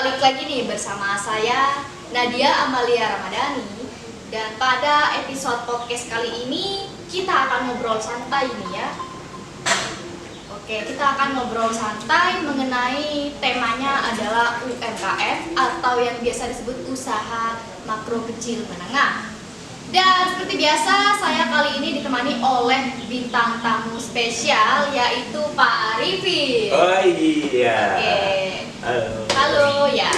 balik lagi nih bersama saya Nadia Amalia Ramadhani. Dan pada episode podcast kali ini kita akan ngobrol santai nih ya. Oke, kita akan ngobrol santai mengenai temanya adalah UMKM atau yang biasa disebut usaha makro kecil menengah. Dan seperti biasa, saya kali ini ditemani oleh bintang tamu spesial yaitu Pak Arifin. Oh iya. Oke. Halo ya.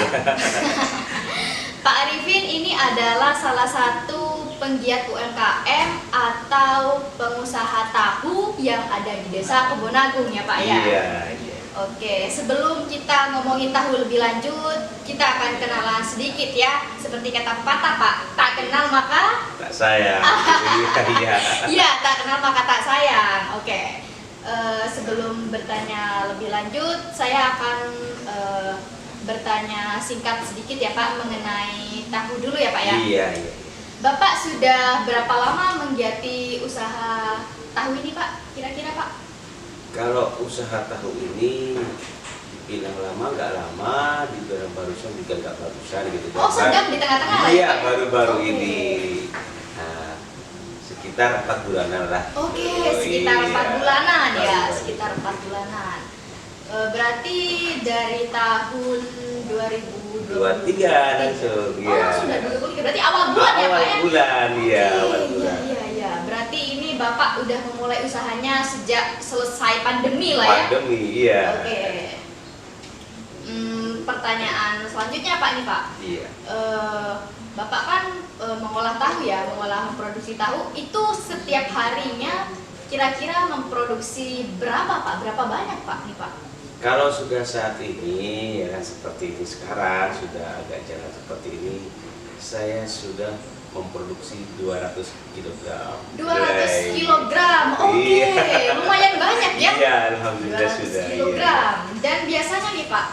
Pak Arifin ini adalah salah satu penggiat UMKM atau pengusaha tahu yang ada di Desa Kebonagung ya Pak ya. Iya. Oke, sebelum kita ngomongin tahu lebih lanjut, kita akan kenalan sedikit ya. Seperti kata pepatah Pak, tak kenal maka Tak sayang. Iya. iya, tak kenal maka tak sayang. Oke. Sebelum bertanya lebih lanjut, saya akan bertanya singkat sedikit ya Pak mengenai tahu dulu ya Pak ya. Iya. Bapak sudah berapa lama menggiati usaha tahu ini Pak? Kira-kira Pak? Kalau usaha tahu ini dibilang lama nggak lama, dibilang barusan juga nggak barusan gitu. Oh, sedang di tengah-tengah lah ya, Iya, Pak? baru-baru Oke. ini. Nah, sekitar 4 bulanan lah. Oke, Oh, sekitar iya. 4 bulanan ya, Baru-baru. sekitar 4 bulanan. Berarti dari tahun 2023 langsung, Oh, iya. sudah 2023. Berarti awal bulan ya, Pak Awal ya? bulan, iya, Oke, awal iya, bulan. iya. Berarti ini Bapak udah memulai usahanya sejak selesai pandemi lah ya? Pandemi, iya. Oke. Pertanyaan selanjutnya Pak nih Pak. Iya. Bapak kan mengolah tahu ya, memproduksi tahu itu setiap harinya kira-kira memproduksi berapa Pak? Berapa banyak Pak nih Pak? Kalau sudah saat ini, ya kan seperti ini sekarang, sudah agak jalan seperti ini, saya sudah memproduksi 200 kg. 200 kilogram, oke, Iya. lumayan banyak ya? Iya, alhamdulillah 200 sudah. kilogram. Dan biasanya nih Pak,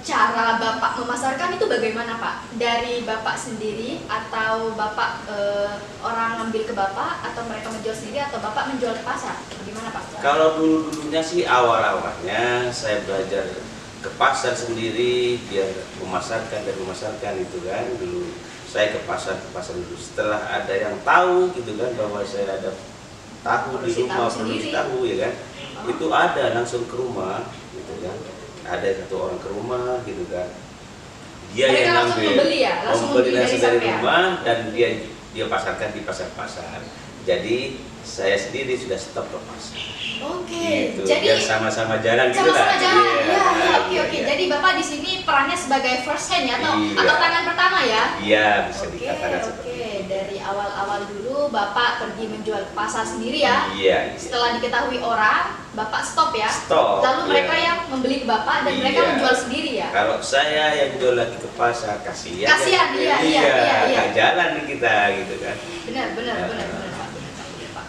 cara Bapak memasarkan itu bagaimana Pak? Dari Bapak sendiri atau Bapak orang ngambil ke Bapak atau mereka menjual sendiri atau Bapak menjual ke pasar? Bagaimana Pak? Kalau dulu-dulunya sih awal-awalnya saya belajar ke pasar sendiri biar memasarkan dan memasarkan itu kan dulu. Saya ke pasar dulu. Setelah ada yang tahu gitu kan bahwa saya ada tahu di Produksi tahu rumah, produksi sendiri. tahu ya kan. Oh. Itu ada langsung ke rumah gitu kan. Ada satu orang ke rumah gitu kan. Dia Mereka yang langsung ngambil, membeli ya? Langsung membeli membeli langsung dari dari sampean? rumah dan dia pasarkan di pasar-pasar. Jadi saya sendiri sudah stop ke pasar. Oke, Gitu. jadi Biar sama-sama jalan gitu sama-sama lah. jalan. Iya, Iya, iya, oke, iya, oke. iya. Jadi Bapak di sini perannya sebagai first hand ya atau Iya. tangan pertama ya? Iya, bisa Oke, dikatakan seperti oke. Dari awal-awal dulu Bapak pergi menjual ke pasar sendiri ya? Iya. Setelah diketahui orang, Bapak stop ya? Stop, Lalu mereka iya. yang membeli ke Bapak dan mereka Iya. menjual sendiri ya? Kalau saya yang jual lagi ke pasar, kasihan. Kasihan, iya, iya, iya, iya. nggak jalan nih kita gitu kan. Benar, benar, Ya. benar, benar Pak. Benar, Pak.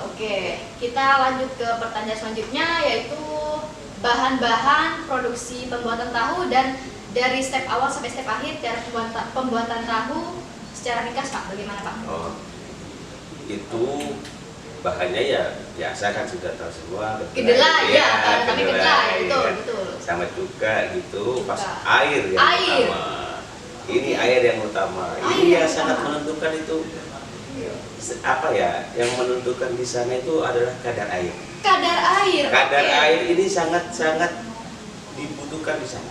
Oke, kita lanjut ke pertanyaan selanjutnya yaitu bahan-bahan produksi pembuatan tahu dan dari step awal sampai step akhir cara pembuatan tahu secara ringkas Pak, bagaimana Pak? Oh, itu bahannya ya biasa kan sudah tahu semua. Kedelai, ya, kami kedelai, kedelai, betul, ya. betul. Sama juga gitu, Cuka. pas air yang Air. utama. Ini Oke. air yang utama. Air Ini yang yang sangat utama. menentukan itu apa ya? Yang menentukan di sana itu adalah kadar air. Kadar air. Kadar oke. air ini sangat-sangat dibutuhkan di sana.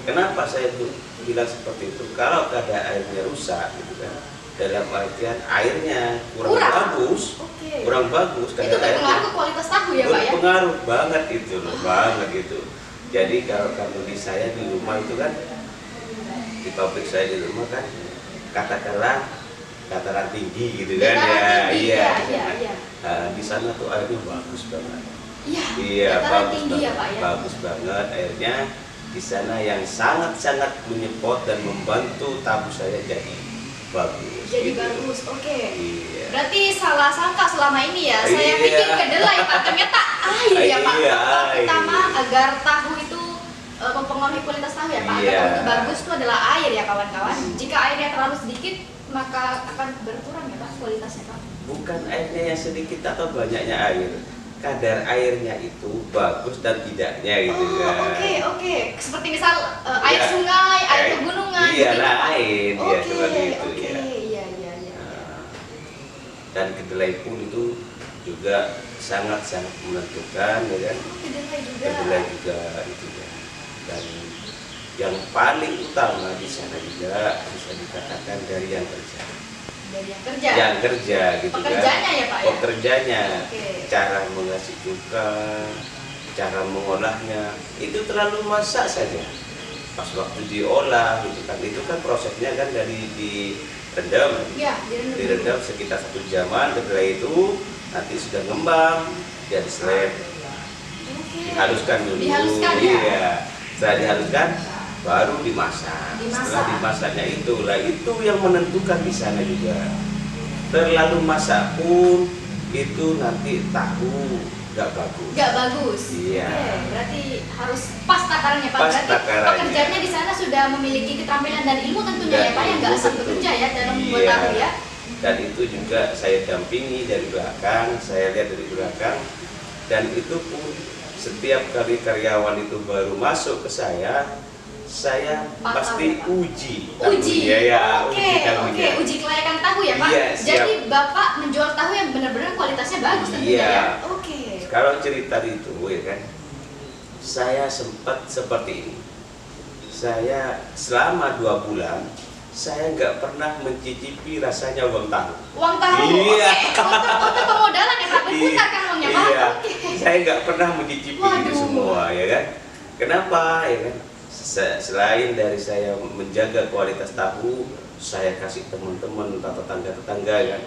Kenapa saya tuh bilang seperti itu? Kalau kadar airnya rusak, gitu kan, dalam artian airnya kurang bagus, Oke. kurang bagus Itu kadar berpengaruh airnya. ke kualitas tahu ya Pak ya? Berpengaruh banget itu loh, banget itu. Jadi kalau kamu di saya di rumah itu kan, di pabrik saya di rumah kan, katakanlah dataran tinggi gitu kan Dataran ya, tinggi, iya. iya, iya. Nah, di sana tuh airnya bagus banget. Iya, dataran tinggi banget, ya Pak ya? bagus banget airnya di sana yang sangat-sangat menyepot dan membantu tahu saya jadi bagus. Jadi gitu. bagus, oke. Iya. Berarti salah sangka selama ini ya, saya Iya. pikir kedelai Pak, ternyata air ya Pak. Iya, Faktor air. utama agar tahu itu mempengaruhi kualitas tahu ya Pak. Agar Iya. tahu itu bagus itu adalah air ya kawan-kawan. Hmm. Jika airnya terlalu sedikit, maka akan berkurang ya Pak kualitasnya Pak. Bukan airnya yang sedikit atau banyaknya air, kadar airnya itu bagus dan tidaknya gitu kan. Oke. Seperti misal air Ya, sungai, air pegunungan iya gitu, Pak. lain ya seperti itu Oke. ya. Iya. Nah, dan kedelai pun itu juga sangat-sangat menentukan ya kan. Kedelai juga. Kedelai juga itu ya. Dan yang paling utama di sana juga bisa dikatakan dari yang kerja. Dari yang kerja. Yang kerja gitu Pekerjanya kan. ya, Pak ya? Pekerjanya, Oke. cara mengasih cuka, cara mengolahnya itu terlalu masak saja. Pas waktu diolah gitu kan, itu kan prosesnya kan dari direndam, Iya, direndam sekitar 1 jaman. Kedelai itu nanti sudah ngembang jadi slab, Oke. dihaluskan dulu. Dihaluskan ya? Iya. Setelah dihaluskan baru dimasak. Setelah dimasaknya itulah itu yang menentukan di sana juga. Terlalu masak pun itu nanti tahu nggak bagus. Nggak bagus. Iya. Oke, berarti harus pas takarannya, Pak. Pas Berarti takarannya. pekerjanya di sana sudah memiliki keterampilan dan ilmu tentunya ya, Pak, yang nggak asal Betul. bekerja ya dalam membuat Iya. tahu ya. Dan itu juga saya dampingi dari belakang, saya lihat dari belakang, dan itu pun setiap kali karyawan itu baru masuk ke saya Pantau, pasti Pak. uji. Uji. Ya, Oke, uji tahunya. uji kelayakan tahu ya, Pak. Iya, siap. Jadi Bapak menjual tahu yang benar-benar kualitasnya bagus tentunya Iya. ya. Oke. Kalau cerita itu ya kan, saya sempat seperti ini. Saya selama 2 bulan saya nggak pernah mencicipi rasanya uang tahu. Uang tahu. Iya. Oke. Untuk pemodalan ya, Pak. Berputar kan uangnya, Pak. Iya. Oke. Saya nggak pernah mencicipi itu Waduh. semua ya kan. Kenapa ya kan? Selain dari saya menjaga kualitas tahu, saya kasih teman-teman atau tetangga-tetangga kan,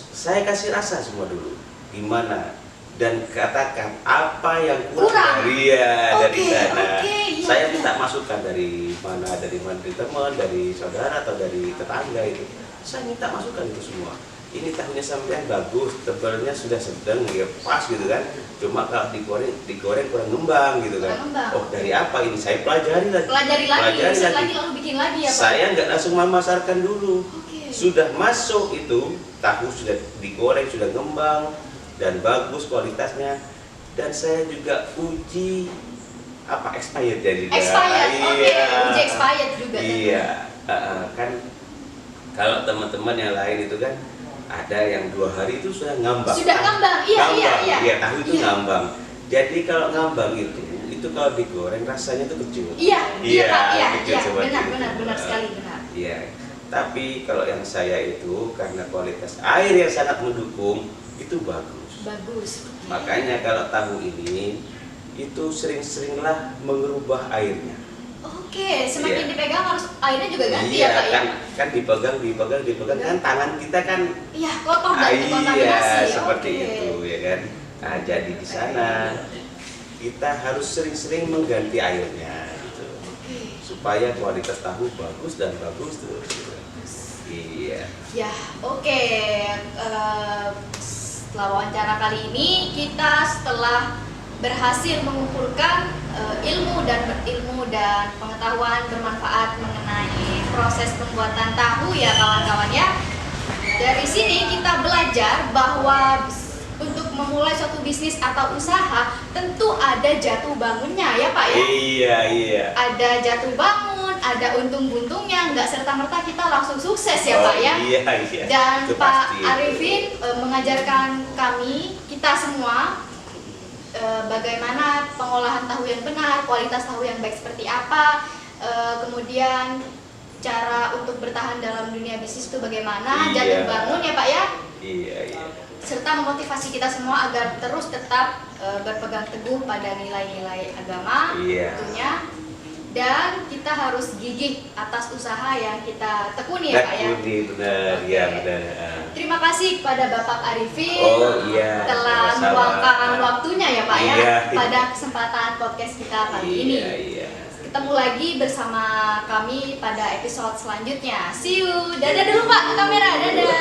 saya kasih rasa semua dulu gimana, dan katakan apa yang kurang dari dari Oke, sana. iya, Saya iya. minta masukan dari mana dari teman, dari saudara atau dari tetangga itu. Saya minta masukan itu semua. Ini tahunya sampean bagus, tebalnya sudah sedang ya pas gitu kan. Cuma kalau digoreng kurang ngembang gitu kan. Kurang ngembang. Oh, dari apa ini? Saya pelajari lagi. Pelajari lagi, riset lagi. lagi, lalu bikin lagi ya, Pak. Saya nggak langsung memasarkan dulu. Oke. Sudah masuk itu, tahu sudah digoreng, sudah ngembang dan bagus kualitasnya. Dan saya juga uji apa expired jadi. Expired. Oke, Iya. uji expired juga. Iya. Kan kalau teman-teman yang lain itu kan ada yang 2 hari itu sudah ngambang. Sudah ngambang, iya. Iya, tahu itu Iya. ngambang. Jadi kalau ngambang itu kalau digoreng rasanya itu kecut. Iya, Pak. Iya, kecut seperti itu. benar sekali, benar. Iya. Tapi kalau yang saya itu karena kualitas air yang sangat mendukung itu bagus. Bagus. Oke. Makanya kalau tahu ini itu sering-seringlah mengubah airnya. Oke, semakin Iya. dipegang harus airnya juga ganti Iya, ya, Pak ya. kan dipegang kan tangan kita kan. Iya, kotor dan terkontaminasi. Iya, seperti Oke. itu ya kan. Nah, jadi di sana kita harus sering-sering mengganti airnya gitu. Oke. Supaya kualitas tahu bagus dan bagus terus gitu. Iya. Ya, oke. Setelah wawancara kali ini, kita setelah berhasil mengumpulkan ilmu dan pengetahuan bermanfaat mengenai proses pembuatan tahu ya kawan-kawan ya. Dari sini kita belajar bahwa untuk memulai suatu bisnis atau usaha tentu ada jatuh bangunnya ya Pak ya. Iya. Ada jatuh bangun, ada untung-buntungnya, nggak serta-merta kita langsung sukses ya Pak ya. Iya. Dan Itu Pak pasti. Arifin mengajarkan kita semua bagaimana pengolahan tahu yang benar, kualitas tahu yang baik seperti apa, kemudian cara untuk bertahan dalam dunia bisnis itu bagaimana, Iya. jatuh bangun ya Pak ya, Iya. serta memotivasi kita semua agar terus tetap berpegang teguh pada nilai-nilai agama Iya. tentunya. Dan kita harus gigih atas usaha yang kita tekuni ya Pak ya. Tekuni benar, Oke. ya benar. Terima kasih kepada Bapak Arifin Oh iya. telah sama-sama. meluangkan waktunya ya Pak ya Iya. pada kesempatan podcast kita kali ini. Iya. Ketemu lagi bersama kami pada episode selanjutnya. See you. Dadah dulu Pak ke kamera. Dadah.